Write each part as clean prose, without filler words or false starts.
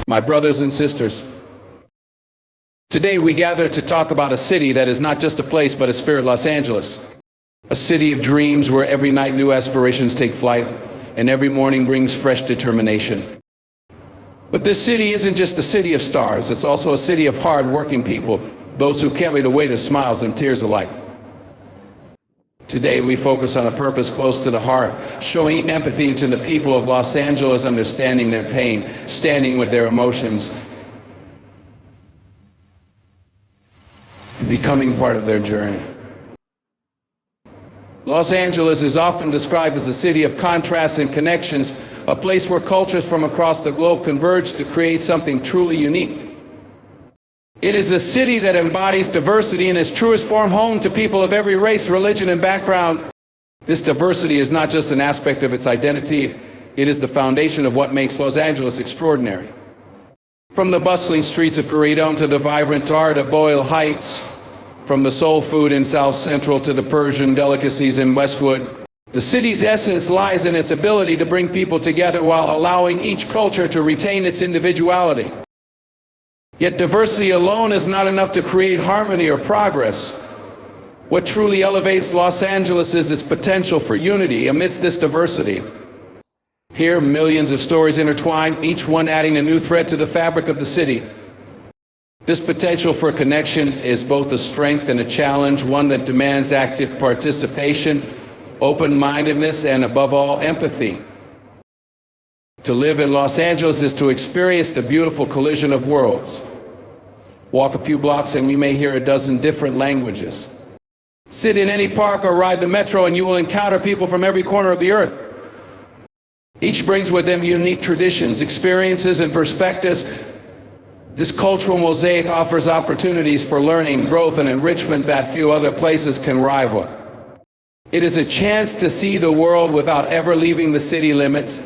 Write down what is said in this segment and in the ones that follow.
My brothers and sisters, today we gather to talk about a city that is not just a place but a spirit, Los Angeles. A city of dreams where every night new aspirations take flight and every morning brings fresh determination. But this city isn't just a city of stars, it's also a city of hard-working people, those who carry the weight of smiles and tears alike. Today we focus on a purpose close to the heart, showing empathy to the people of Los Angeles, understanding their pain, standing with their emotions, becoming part of their journey. Los Angeles is often described as a city of contrasts and connections, a place where cultures from across the globe converge to create something truly unique. It is a city that embodies diversity in its truest form, home to people of every race, religion, and background. This diversity is not just an aspect of its identity, it is the foundation of what makes Los Angeles extraordinary. From the bustling streets of Corridon to the vibrant art of Boyle Heights, from the soul food in South Central to the Persian delicacies in Westwood, the city's essence lies in its ability to bring people together while allowing each culture to retain its individuality. Yet diversity alone is not enough to create harmony or progress. What truly elevates Los Angeles is its potential for unity amidst this diversity. Here, millions of stories intertwine, each one adding a new thread to the fabric of the city. This potential for connection is both a strength and a challenge, one that demands active participation, open-mindedness, and above all, empathy. To live in Los Angeles is to experience the beautiful collision of worlds. Walk a few blocks and we may hear a dozen different languages. Sit in any park or ride the metro and you will encounter people from every corner of the earth. Each brings with them unique traditions, experiences, and perspectives. This cultural mosaic offers opportunities for learning, growth, and enrichment that few other places can rival. It is a chance to see the world without ever leaving the city limits.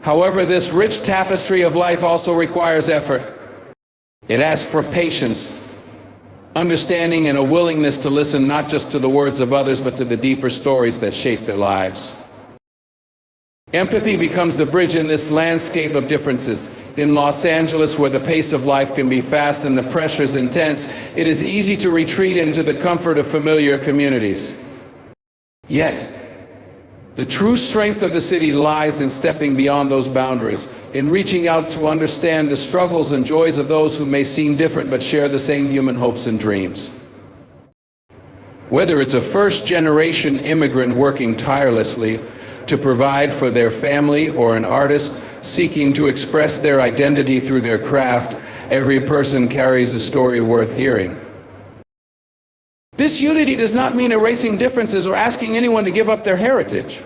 However, this rich tapestry of life also requires effort. It asks for patience, understanding, and a willingness to listen not just to the words of others, but to the deeper stories that shape their lives. Empathy becomes the bridge in this landscape of differences. In Los Angeles, where the pace of life can be fast and the pressure is intense, it is easy to retreat into the comfort of familiar communities. Yet, the true strength of the city lies in stepping beyond those boundaries, in reaching out to understand the struggles and joys of those who may seem different but share the same human hopes and dreams. Whether it's a first-generation immigrant working tirelessly to provide for their family or an artist seeking to express their identity through their craft, every person carries a story worth hearing. This unity does not mean erasing differences or asking anyone to give up their heritage.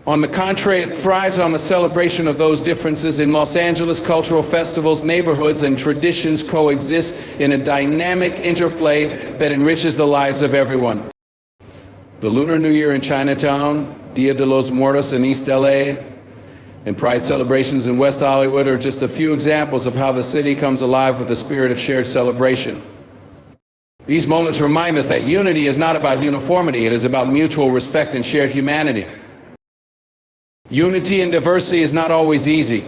On the contrary, it thrives on the celebration of those differences. In Los Angeles, cultural festivals, neighborhoods, and traditions coexist in a dynamic interplay that enriches the lives of everyone. The Lunar New Year in Chinatown, Dia de los Muertos in East LA, and Pride celebrations in West Hollywood are just a few examples of how the city comes alive with the spirit of shared celebration. These moments remind us that unity is not about uniformity, it is about mutual respect and shared humanity. Unity and diversity is not always easy.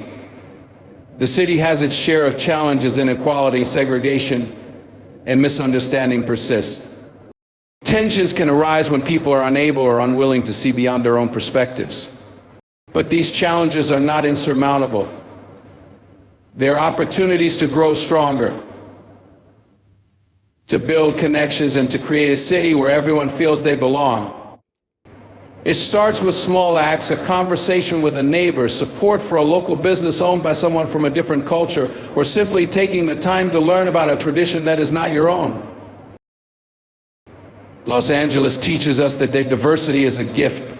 The city has its share of challenges. Inequality, segregation, and misunderstanding persist. Tensions can arise when people are unable or unwilling to see beyond their own perspectives. But these challenges are not insurmountable. They are opportunities to grow stronger, to build connections, and to create a city where everyone feels they belong. It starts with small acts, a conversation with a neighbor, support for a local business owned by someone from a different culture, or simply taking the time to learn about a tradition that is not your own. Los Angeles teaches us that diversity is a gift,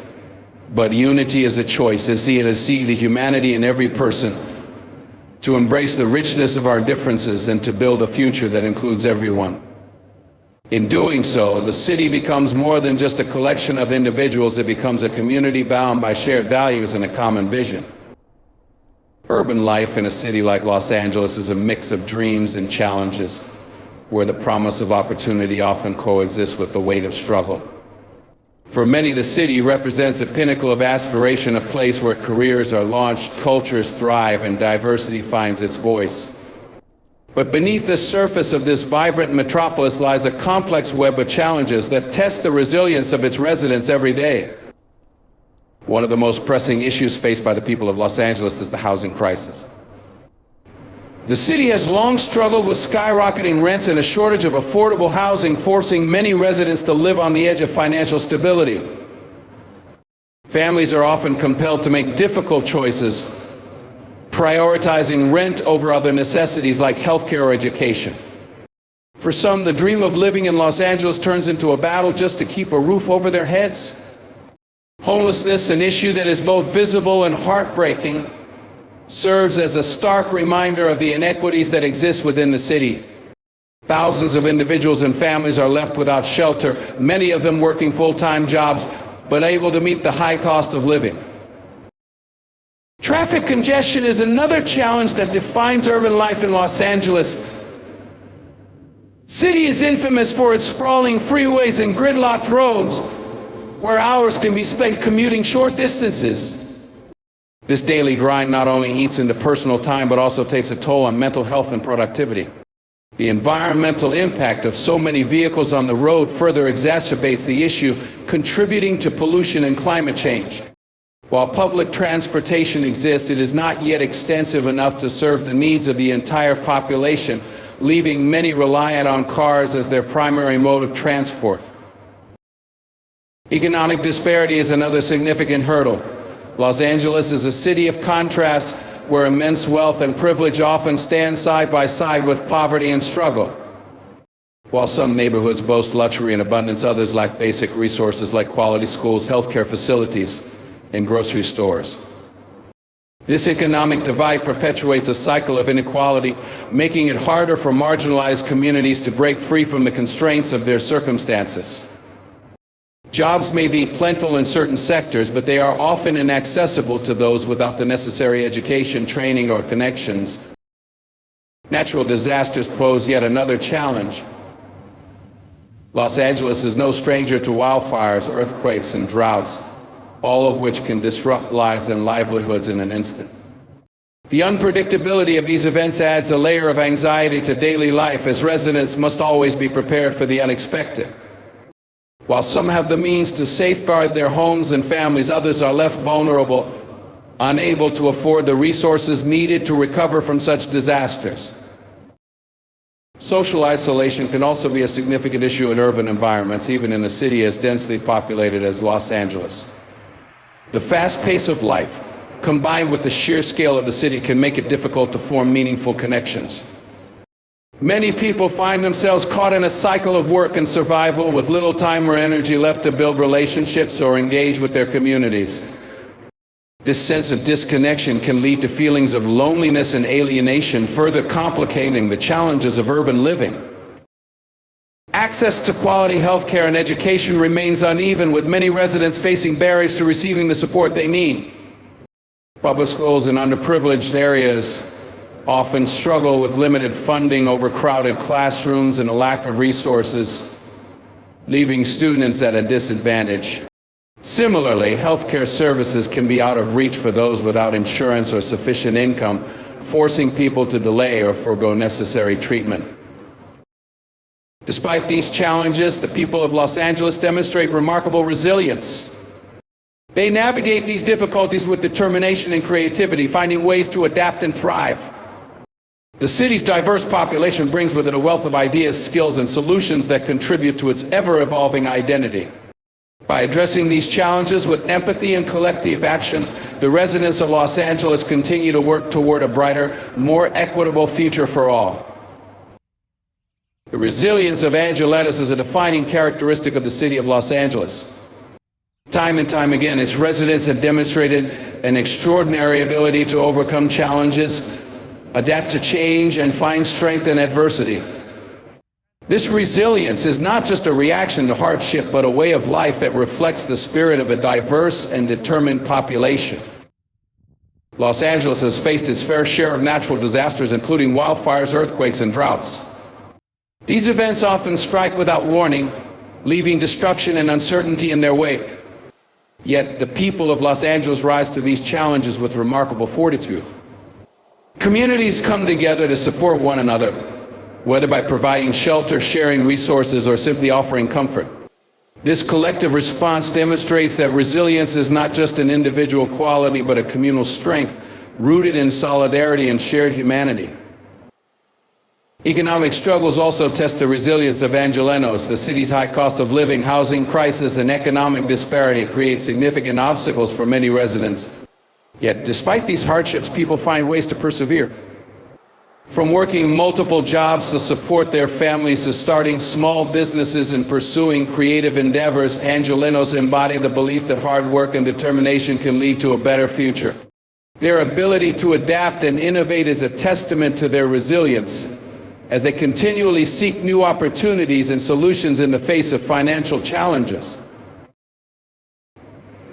but unity is a choice, and see the humanity in every person, to embrace the richness of our differences and to build a future that includes everyone. In doing so, the city becomes more than just a collection of individuals, it becomes a community bound by shared values and a common vision. Urban life in a city like Los Angeles is a mix of dreams and challenges, where the promise of opportunity often coexists with the weight of struggle. For many, the city represents a pinnacle of aspiration, a place where careers are launched, cultures thrive, and diversity finds its voice. But beneath the surface of this vibrant metropolis lies a complex web of challenges that test the resilience of its residents every day. One of the most pressing issues faced by the people of Los Angeles is the housing crisis. The city has long struggled with skyrocketing rents and a shortage of affordable housing, forcing many residents to live on the edge of financial stability. Families are often compelled to make difficult choices, prioritizing rent over other necessities like healthcare or education. For some, the dream of living in Los Angeles turns into a battle just to keep a roof over their heads. Homelessness, an issue that is both visible and heartbreaking, serves as a stark reminder of the inequities that exist within the city. Thousands of individuals and families are left without shelter, many of them working full-time jobs, but able to meet the high cost of living. Traffic congestion is another challenge that defines urban life in Los Angeles. The city is infamous for its sprawling freeways and gridlocked roads, where hours can be spent commuting short distances. This daily grind not only eats into personal time, but also takes a toll on mental health and productivity. The environmental impact of so many vehicles on the road further exacerbates the issue, contributing to pollution and climate change. While public transportation exists, it is not yet extensive enough to serve the needs of the entire population, leaving many reliant on cars as their primary mode of transport. Economic disparity is another significant hurdle. Los Angeles is a city of contrasts where immense wealth and privilege often stand side by side with poverty and struggle. While some neighborhoods boast luxury and abundance, others lack basic resources like quality schools, healthcare facilities, and grocery stores. This economic divide perpetuates a cycle of inequality, making it harder for marginalized communities to break free from the constraints of their circumstances. Jobs may be plentiful in certain sectors, but they are often inaccessible to those without the necessary education, training, or connections. Natural disasters pose yet another challenge. Los Angeles is no stranger to wildfires, earthquakes, and droughts, all of which can disrupt lives and livelihoods in an instant. The unpredictability of these events adds a layer of anxiety to daily life, as residents must always be prepared for the unexpected. While some have the means to safeguard their homes and families, others are left vulnerable, unable to afford the resources needed to recover from such disasters. Social isolation can also be a significant issue in urban environments, even in a city as densely populated as Los Angeles. The fast pace of life, combined with the sheer scale of the city, can make it difficult to form meaningful connections. Many people find themselves caught in a cycle of work and survival, with little time or energy left to build relationships or engage with their communities. This sense of disconnection can lead to feelings of loneliness and alienation, further complicating the challenges of urban living. Access to quality health care and education remains uneven, with many residents facing barriers to receiving the support they need. Public schools in underprivileged areas often struggle with limited funding, overcrowded classrooms, and a lack of resources, leaving students at a disadvantage. Similarly, healthcare services can be out of reach for those without insurance or sufficient income, forcing people to delay or forego necessary treatment. Despite these challenges, the people of Los Angeles demonstrate remarkable resilience. They navigate these difficulties with determination and creativity, finding ways to adapt and thrive. The city's diverse population brings with it a wealth of ideas, skills, and solutions that contribute to its ever-evolving identity. By addressing these challenges with empathy and collective action, the residents of Los Angeles continue to work toward a brighter, more equitable future for all. The resilience of Angelenos is a defining characteristic of the city of Los Angeles. Time and time again, its residents have demonstrated an extraordinary ability to overcome challenges, adapt to change, and find strength in adversity. This resilience is not just a reaction to hardship, but a way of life that reflects the spirit of a diverse and determined population. Los Angeles has faced its fair share of natural disasters, including wildfires, earthquakes, and droughts. These events often strike without warning, leaving destruction and uncertainty in their wake. Yet the people of Los Angeles rise to these challenges with remarkable fortitude. Communities come together to support one another, whether by providing shelter, sharing resources, or simply offering comfort. This collective response demonstrates that resilience is not just an individual quality, but a communal strength rooted in solidarity and shared humanity. Economic struggles also test the resilience of Angelenos. The city's high cost of living, housing crisis, and economic disparity create significant obstacles for many residents. Yet, despite these hardships, people find ways to persevere. From working multiple jobs to support their families to starting small businesses and pursuing creative endeavors, Angelenos embody the belief that hard work and determination can lead to a better future. Their ability to adapt and innovate is a testament to their resilience, as they continually seek new opportunities and solutions in the face of financial challenges.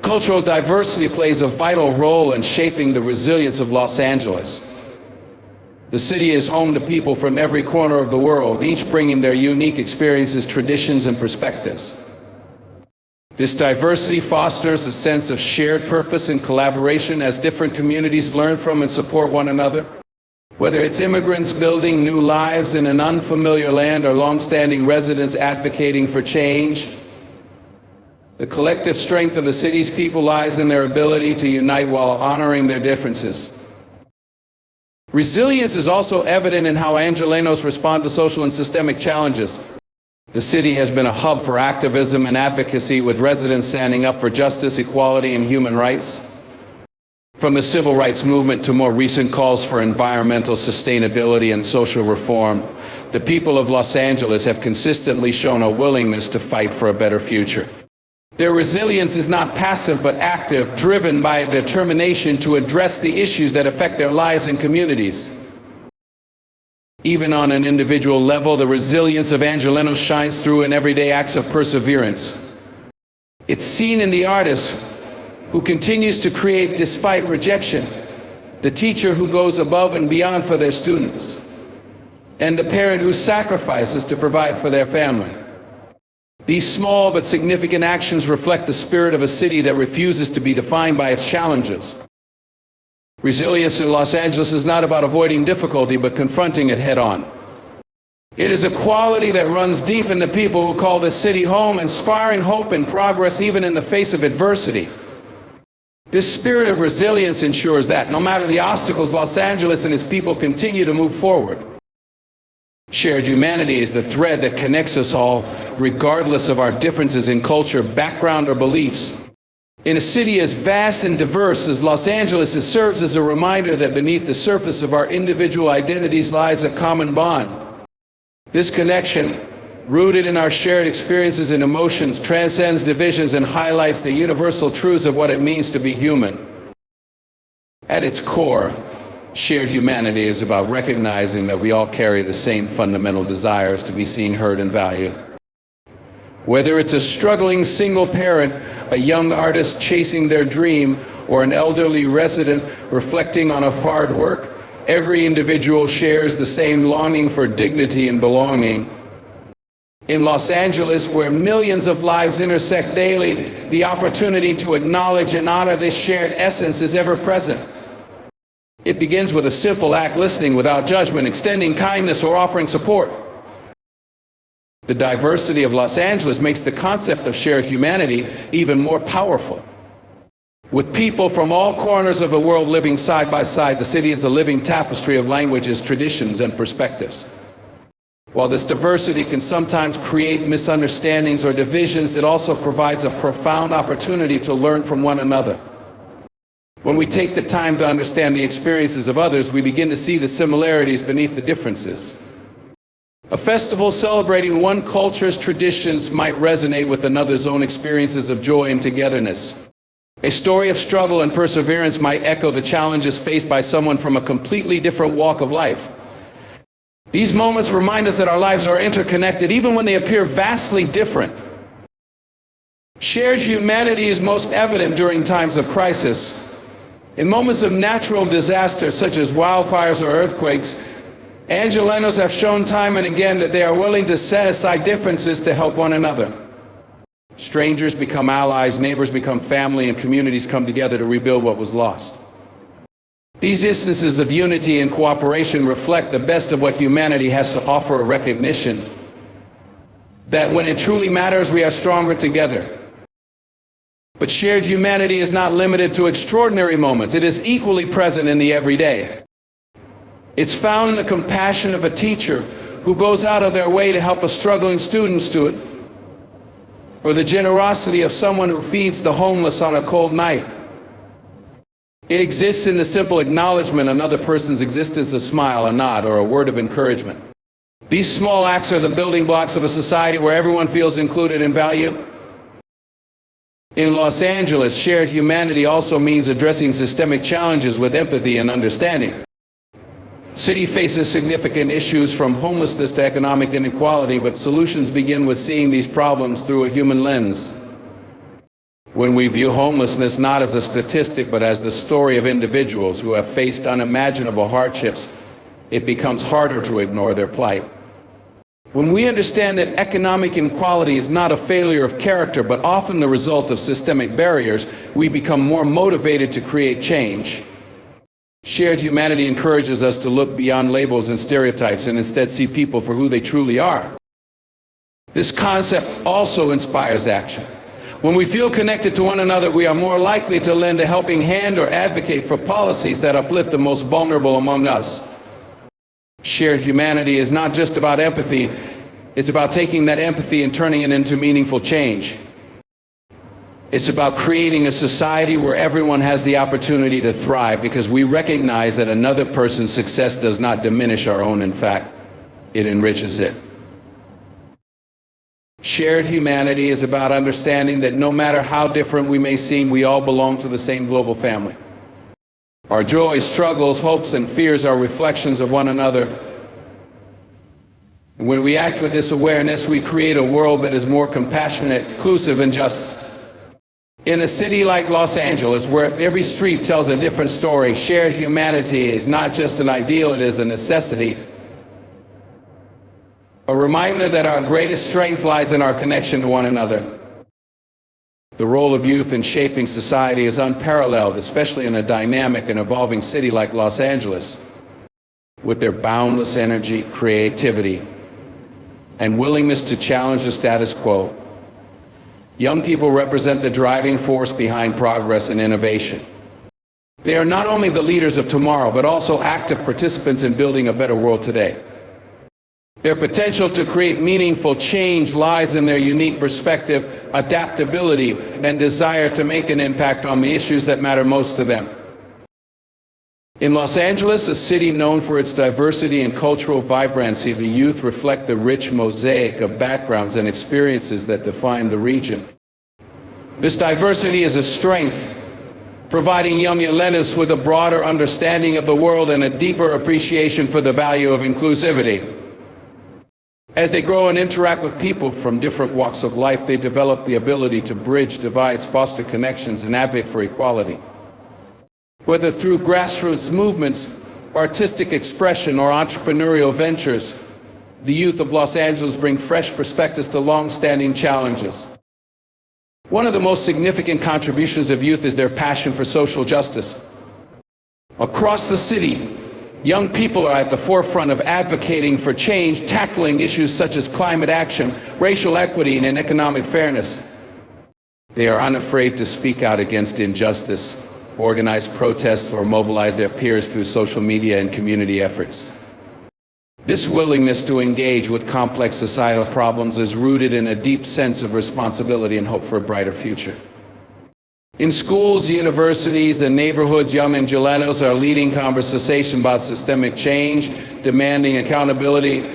Cultural diversity plays a vital role in shaping the resilience of Los Angeles. The city is home to people from every corner of the world, each bringing their unique experiences, traditions, and perspectives. This diversity fosters a sense of shared purpose and collaboration as different communities learn from and support one another. Whether it's immigrants building new lives in an unfamiliar land or long-standing residents advocating for change, the collective strength of the city's people lies in their ability to unite while honoring their differences. Resilience is also evident in how Angelenos respond to social and systemic challenges. The city has been a hub for activism and advocacy, with residents standing up for justice, equality, and human rights. From the civil rights movement to more recent calls for environmental sustainability and social reform, the people of Los Angeles have consistently shown a willingness to fight for a better future. Their resilience is not passive but active, driven by a determination to address the issues that affect their lives and communities. Even on an individual level, the resilience of Angelenos shines through in everyday acts of perseverance. It's seen in the artist who continues to create despite rejection, the teacher who goes above and beyond for their students, and the parent who sacrifices to provide for their family. These small but significant actions reflect the spirit of a city that refuses to be defined by its challenges. Resilience in Los Angeles is not about avoiding difficulty, but confronting it head-on. It is a quality that runs deep in the people who call this city home, inspiring hope and progress even in the face of adversity. This spirit of resilience ensures that, no matter the obstacles, Los Angeles and its people continue to move forward. Shared humanity is the thread that connects us all, regardless of our differences in culture, background, or beliefs. In a city as vast and diverse as Los Angeles, it serves as a reminder that beneath the surface of our individual identities lies a common bond. This connection, rooted in our shared experiences and emotions, transcends divisions and highlights the universal truths of what it means to be human. At its core, shared humanity is about recognizing that we all carry the same fundamental desires to be seen, heard, and valued. Whether it's a struggling single parent, a young artist chasing their dream, or an elderly resident reflecting on hard work, every individual shares the same longing for dignity and belonging. In Los Angeles, where millions of lives intersect daily, the opportunity to acknowledge and honor this shared essence is ever present. It begins with a simple act: listening without judgment, extending kindness, or offering support. The diversity of Los Angeles makes the concept of shared humanity even more powerful. With people from all corners of the world living side by side, the city is a living tapestry of languages, traditions, and perspectives. While this diversity can sometimes create misunderstandings or divisions, it also provides a profound opportunity to learn from one another. When we take the time to understand the experiences of others, we begin to see the similarities beneath the differences. A festival celebrating one culture's traditions might resonate with another's own experiences of joy and togetherness. A story of struggle and perseverance might echo the challenges faced by someone from a completely different walk of life. These moments remind us that our lives are interconnected, even when they appear vastly different. Shared humanity is most evident during times of crisis. In moments of natural disaster, such as wildfires or earthquakes, Angelenos have shown time and again that they are willing to set aside differences to help one another. Strangers become allies, neighbors become family, and communities come together to rebuild what was lost. These instances of unity and cooperation reflect the best of what humanity has to offer, a recognition that when it truly matters, we are stronger together. But shared humanity is not limited to extraordinary moments. It is equally present in the everyday. It's found in the compassion of a teacher who goes out of their way to help a struggling student, or the generosity of someone who feeds the homeless on a cold night. It exists in the simple acknowledgement of another person's existence, a smile, a nod, or a word of encouragement. These small acts are the building blocks of a society where everyone feels included and valued. In Los Angeles, shared humanity also means addressing systemic challenges with empathy and understanding. The city faces significant issues from homelessness to economic inequality, but solutions begin with seeing these problems through a human lens. When we view homelessness not as a statistic but as the story of individuals who have faced unimaginable hardships, it becomes harder to ignore their plight. When we understand that economic inequality is not a failure of character but often the result of systemic barriers, we become more motivated to create change. Shared humanity encourages us to look beyond labels and stereotypes and instead see people for who they truly are. This concept also inspires action. When we feel connected to one another, we are more likely to lend a helping hand or advocate for policies that uplift the most vulnerable among us. Shared humanity is not just about empathy, it's about taking that empathy and turning it into meaningful change. It's about creating a society where everyone has the opportunity to thrive because we recognize that another person's success does not diminish our own. In fact, it enriches it. Shared humanity is about understanding that no matter how different we may seem, we all belong to the same global family. Our joys, struggles, hopes, and fears are reflections of one another. And when we act with this awareness, we create a world that is more compassionate, inclusive, and just. In a city like Los Angeles, where every street tells a different story, shared humanity is not just an ideal, it is a necessity. A reminder that our greatest strength lies in our connection to one another. The role of youth in shaping society is unparalleled, especially in a dynamic and evolving city like Los Angeles. With their boundless energy, creativity, and willingness to challenge the status quo, young people represent the driving force behind progress and innovation. They are not only the leaders of tomorrow, but also active participants in building a better world today. Their potential to create meaningful change lies in their unique perspective, adaptability, and desire to make an impact on the issues that matter most to them. In Los Angeles, a city known for its diversity and cultural vibrancy, the youth reflect the rich mosaic of backgrounds and experiences that define the region. This diversity is a strength, providing young millennials with a broader understanding of the world and a deeper appreciation for the value of inclusivity. As they grow and interact with people from different walks of life, they develop the ability to bridge divides, foster connections, and advocate for equality. Whether through grassroots movements, artistic expression, or entrepreneurial ventures, the youth of Los Angeles bring fresh perspectives to long-standing challenges. One of the most significant contributions of youth is their passion for social justice. Across the city, young people are at the forefront of advocating for change, tackling issues such as climate action, racial equity, and economic fairness. They are unafraid to speak out against injustice, organize protests, or mobilize their peers through social media and community efforts. This willingness to engage with complex societal problems is rooted in a deep sense of responsibility and hope for a brighter future. In schools, universities, and neighborhoods, young Angelenos are leading conversation about systemic change, demanding accountability,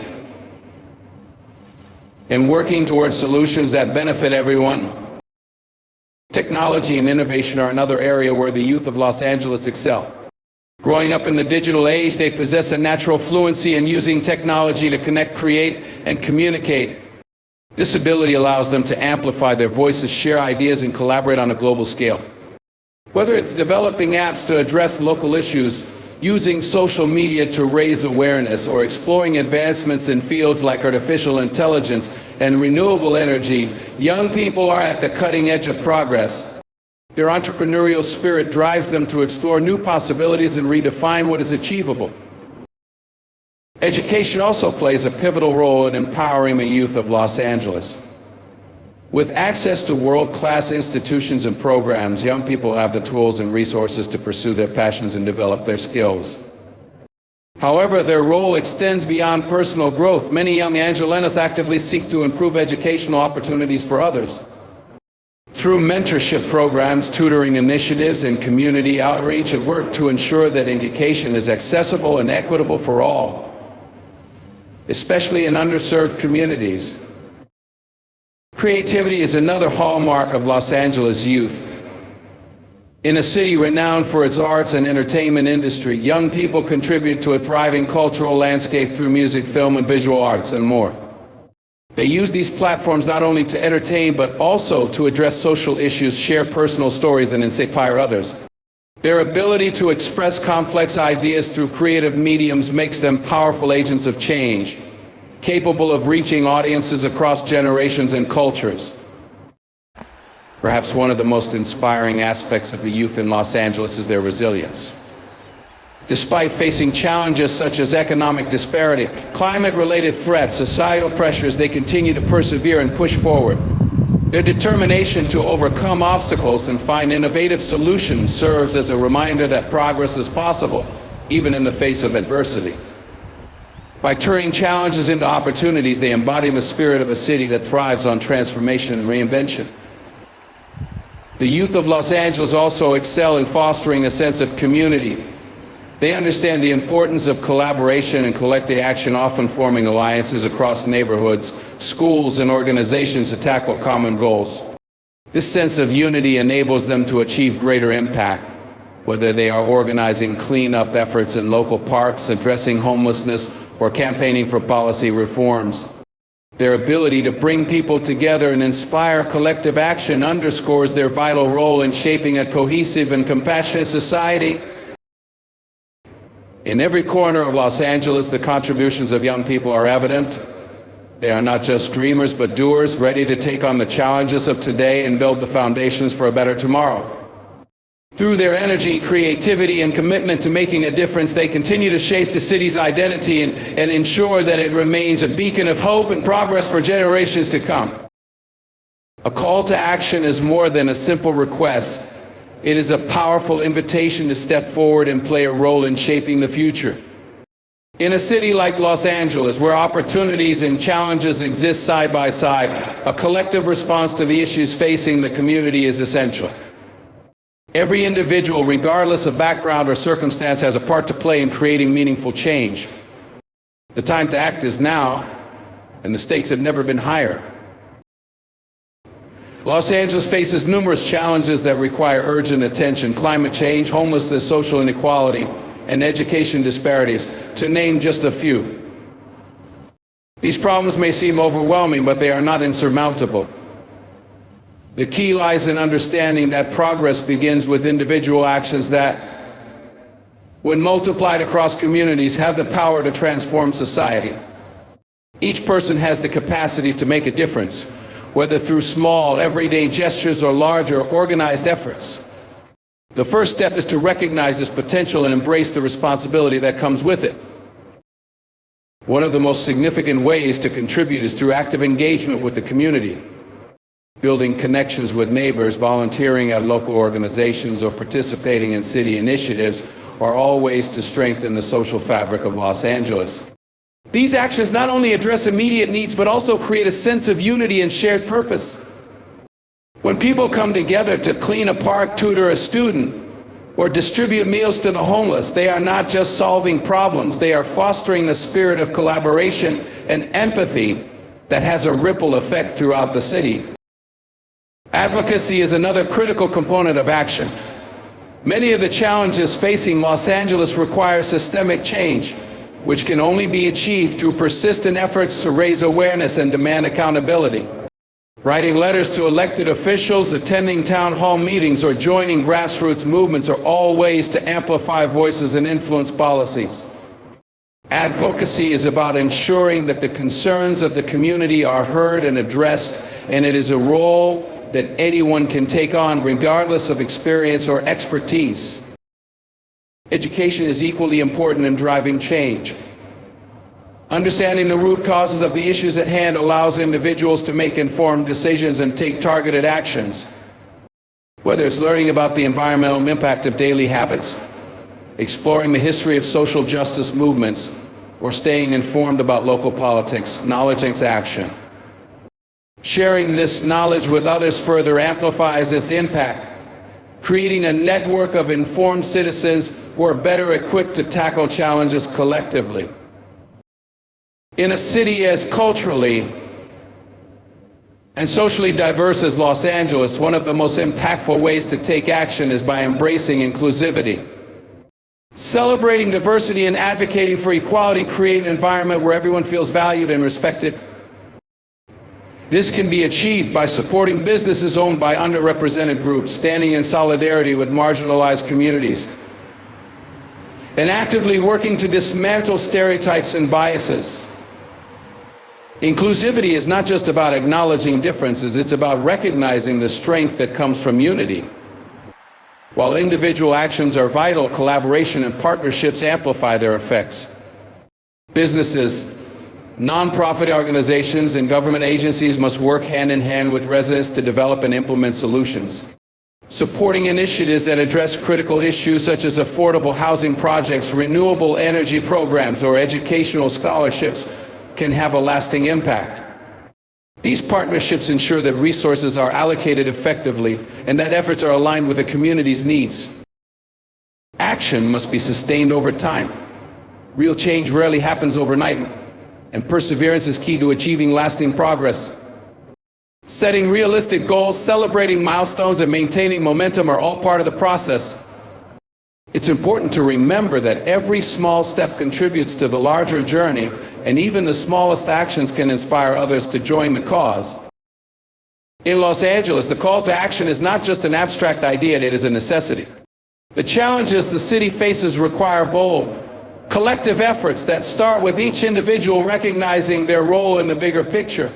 and working towards solutions that benefit everyone. Technology and innovation are another area where the youth of Los Angeles excel. Growing up in the digital age, they possess a natural fluency in using technology to connect, create, and communicate. This ability allows them to amplify their voices, share ideas, and collaborate on a global scale. Whether it's developing apps to address local issues using social media to raise awareness, or exploring advancements in fields like artificial intelligence and renewable energy, young people are at the cutting edge of progress. Their entrepreneurial spirit drives them to explore new possibilities and redefine what is achievable. Education also plays a pivotal role in empowering the youth of Los Angeles. With access to world-class institutions and programs, young people have the tools and resources to pursue their passions and develop their skills. However, their role extends beyond personal growth. Many young Angelenos actively seek to improve educational opportunities for others. Through mentorship programs, tutoring initiatives, and community outreach, it works to ensure that education is accessible and equitable for all, especially in underserved communities. Creativity is another hallmark of Los Angeles youth. In a city renowned for its arts and entertainment industry, young people contribute to a thriving cultural landscape through music, film, and visual arts, and more. They use these platforms not only to entertain, but also to address social issues, share personal stories, and inspire others. Their ability to express complex ideas through creative mediums makes them powerful agents of change, capable of reaching audiences across generations and cultures. Perhaps one of the most inspiring aspects of the youth in Los Angeles is their resilience. Despite facing challenges such as economic disparity, climate-related threats, societal pressures, they continue to persevere and push forward. Their determination to overcome obstacles and find innovative solutions serves as a reminder that progress is possible, even in the face of adversity. By turning challenges into opportunities, they embody the spirit of a city that thrives on transformation and reinvention. The youth of Los Angeles also excel in fostering a sense of community. They understand the importance of collaboration and collective action, often forming alliances across neighborhoods, schools, and organizations to tackle common goals. This sense of unity enables them to achieve greater impact, whether they are organizing cleanup efforts in local parks, addressing homelessness, or campaigning for policy reforms. Their ability to bring people together and inspire collective action underscores their vital role in shaping a cohesive and compassionate society. In every corner of Los Angeles, the contributions of young people are evident. They are not just dreamers, but doers, ready to take on the challenges of today and build the foundations for a better tomorrow. Through their energy, creativity, and commitment to making a difference, they continue to shape the city's identity and ensure that it remains a beacon of hope and progress for generations to come. A call to action is more than a simple request. It is a powerful invitation to step forward and play a role in shaping the future. In a city like Los Angeles, where opportunities and challenges exist side by side, a collective response to the issues facing the community is essential. Every individual, regardless of background or circumstance, has a part to play in creating meaningful change. The time to act is now, and the stakes have never been higher. Los Angeles faces numerous challenges that require urgent attention: climate change, homelessness, social inequality, and education disparities, to name just a few. These problems may seem overwhelming, but they are not insurmountable. The key lies in understanding that progress begins with individual actions that, when multiplied across communities, have the power to transform society. Each person has the capacity to make a difference, whether through small, everyday gestures or larger, organized efforts. The first step is to recognize this potential and embrace the responsibility that comes with it. One of the most significant ways to contribute is through active engagement with the community. Building connections with neighbors, volunteering at local organizations, or participating in city initiatives are all ways to strengthen the social fabric of Los Angeles. These actions not only address immediate needs, but also create a sense of unity and shared purpose. When people come together to clean a park, tutor a student, or distribute meals to the homeless, they are not just solving problems, they are fostering a spirit of collaboration and empathy that has a ripple effect throughout the city. Advocacy is another critical component of action. Many of the challenges facing Los Angeles require systemic change, which can only be achieved through persistent efforts to raise awareness and demand accountability. Writing letters to elected officials, attending town hall meetings, or joining grassroots movements are all ways to amplify voices and influence policies. Advocacy is about ensuring that the concerns of the community are heard and addressed, and it is a role that anyone can take on regardless of experience or expertise. Education is equally important in driving change. Understanding the root causes of the issues at hand allows individuals to make informed decisions and take targeted actions. Whether it's learning about the environmental impact of daily habits, exploring the history of social justice movements, or staying informed about local politics, knowledge is action. Sharing this knowledge with others further amplifies its impact, creating a network of informed citizens who are better equipped to tackle challenges collectively. In a city as culturally and socially diverse as Los Angeles, one of the most impactful ways to take action is by embracing inclusivity. Celebrating diversity and advocating for equality create an environment where everyone feels valued and respected. This can be achieved by supporting businesses owned by underrepresented groups, standing in solidarity with marginalized communities, and actively working to dismantle stereotypes and biases. Inclusivity is not just about acknowledging differences, it's about recognizing the strength that comes from unity. While individual actions are vital, collaboration and partnerships amplify their effects. Businesses, nonprofit organizations, and government agencies must work hand in hand with residents to develop and implement solutions. Supporting initiatives that address critical issues such as affordable housing projects, renewable energy programs, or educational scholarships can have a lasting impact. These partnerships ensure that resources are allocated effectively and that efforts are aligned with the community's needs. Action must be sustained over time. Real change rarely happens overnight, and perseverance is key to achieving lasting progress. Setting realistic goals, celebrating milestones, and maintaining momentum are all part of the process. It's important to remember that every small step contributes to the larger journey, and even the smallest actions can inspire others to join the cause. In Los Angeles, the call to action is not just an abstract idea, it is a necessity. The challenges the city faces require bold, collective efforts that start with each individual recognizing their role in the bigger picture.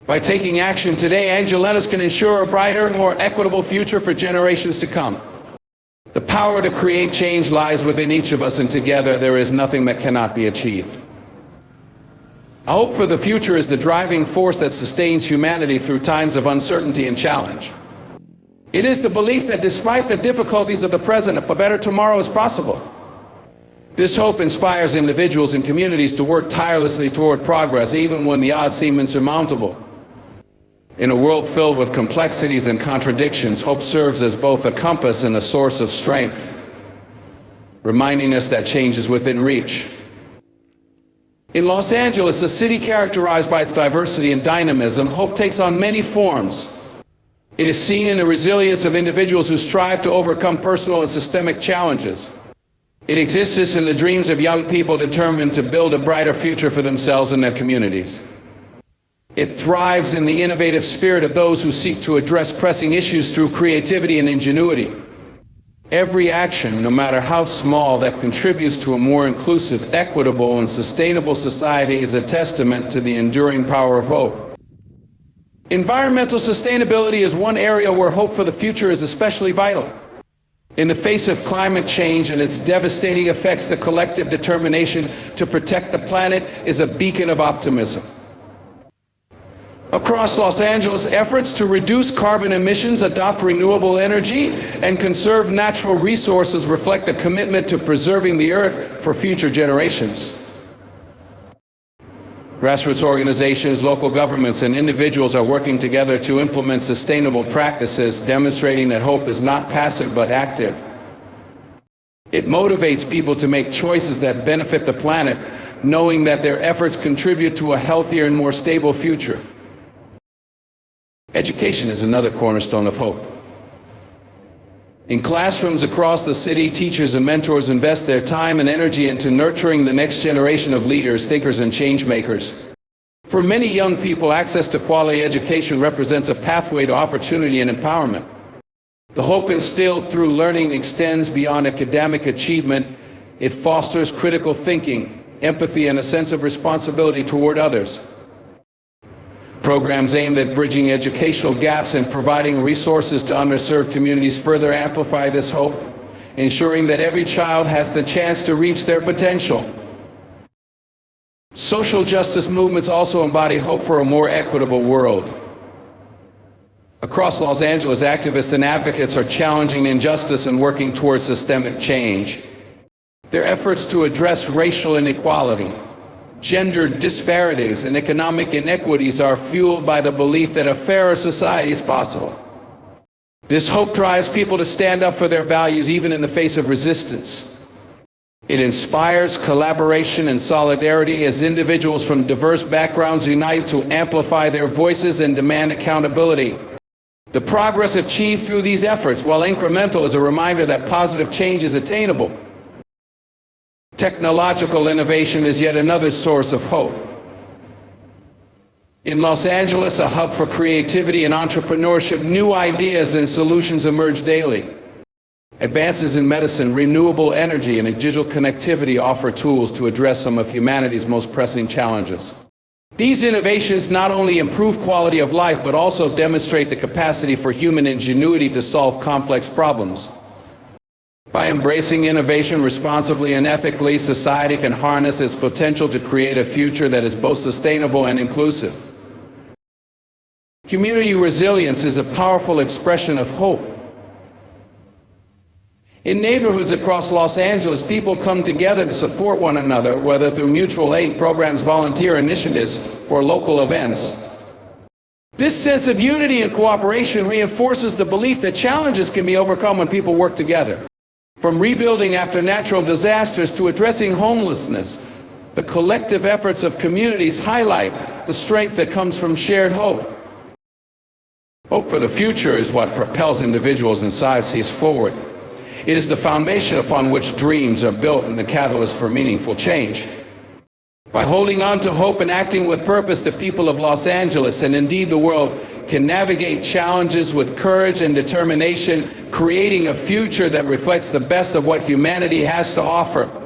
By taking action today, Angelenos can ensure a brighter, more equitable future for generations to come. The power to create change lies within each of us, and together there is nothing that cannot be achieved. A hope for the future is the driving force that sustains humanity through times of uncertainty and challenge. It is the belief that despite the difficulties of the present, a better tomorrow is possible. This hope inspires individuals and communities to work tirelessly toward progress, even when the odds seem insurmountable. In a world filled with complexities and contradictions, hope serves as both a compass and a source of strength, reminding us that change is within reach. In Los Angeles, a city characterized by its diversity and dynamism, hope takes on many forms. It is seen in the resilience of individuals who strive to overcome personal and systemic challenges. It exists in the dreams of young people determined to build a brighter future for themselves and their communities. It thrives in the innovative spirit of those who seek to address pressing issues through creativity and ingenuity. Every action, no matter how small, that contributes to a more inclusive, equitable, and sustainable society is a testament to the enduring power of hope. Environmental sustainability is one area where hope for the future is especially vital. In the face of climate change and its devastating effects, the collective determination to protect the planet is a beacon of optimism. Across Los Angeles, efforts to reduce carbon emissions, adopt renewable energy, and conserve natural resources reflect a commitment to preserving the earth for future generations. Grassroots organizations, local governments, and individuals are working together to implement sustainable practices, demonstrating that hope is not passive but active. It motivates people to make choices that benefit the planet, knowing that their efforts contribute to a healthier and more stable future. Education is another cornerstone of hope. In classrooms across the city, teachers and mentors invest their time and energy into nurturing the next generation of leaders, thinkers, and change makers. For many young people, access to quality education represents a pathway to opportunity and empowerment. The hope instilled through learning extends beyond academic achievement. It fosters critical thinking, empathy, and a sense of responsibility toward others. Programs aimed at bridging educational gaps and providing resources to underserved communities further amplify this hope, ensuring that every child has the chance to reach their potential. Social justice movements also embody hope for a more equitable world. Across Los Angeles, activists and advocates are challenging injustice and working towards systemic change. Their efforts to address racial inequality, gender disparities, and economic inequities are fueled by the belief that a fairer society is possible. This hope drives people to stand up for their values even in the face of resistance. It inspires collaboration and solidarity as individuals from diverse backgrounds unite to amplify their voices and demand accountability. The progress achieved through these efforts, while incremental, is a reminder that positive change is attainable. Technological innovation is yet another source of hope. In Los Angeles, a hub for creativity and entrepreneurship, new ideas and solutions emerge daily. Advances in medicine, renewable energy, and digital connectivity offer tools to address some of humanity's most pressing challenges. These innovations not only improve quality of life, but also demonstrate the capacity for human ingenuity to solve complex problems. By embracing innovation responsibly and ethically, society can harness its potential to create a future that is both sustainable and inclusive. Community resilience is a powerful expression of hope. In neighborhoods across Los Angeles, people come together to support one another, whether through mutual aid programs, volunteer initiatives, or local events. This sense of unity and cooperation reinforces the belief that challenges can be overcome when people work together. From rebuilding after natural disasters to addressing homelessness, the collective efforts of communities highlight the strength that comes from shared hope. Hope for the future is what propels individuals and societies forward. It is the foundation upon which dreams are built and the catalyst for meaningful change. By holding on to hope and acting with purpose, the people of Los Angeles, and indeed the world, can navigate challenges with courage and determination, creating a future that reflects the best of what humanity has to offer.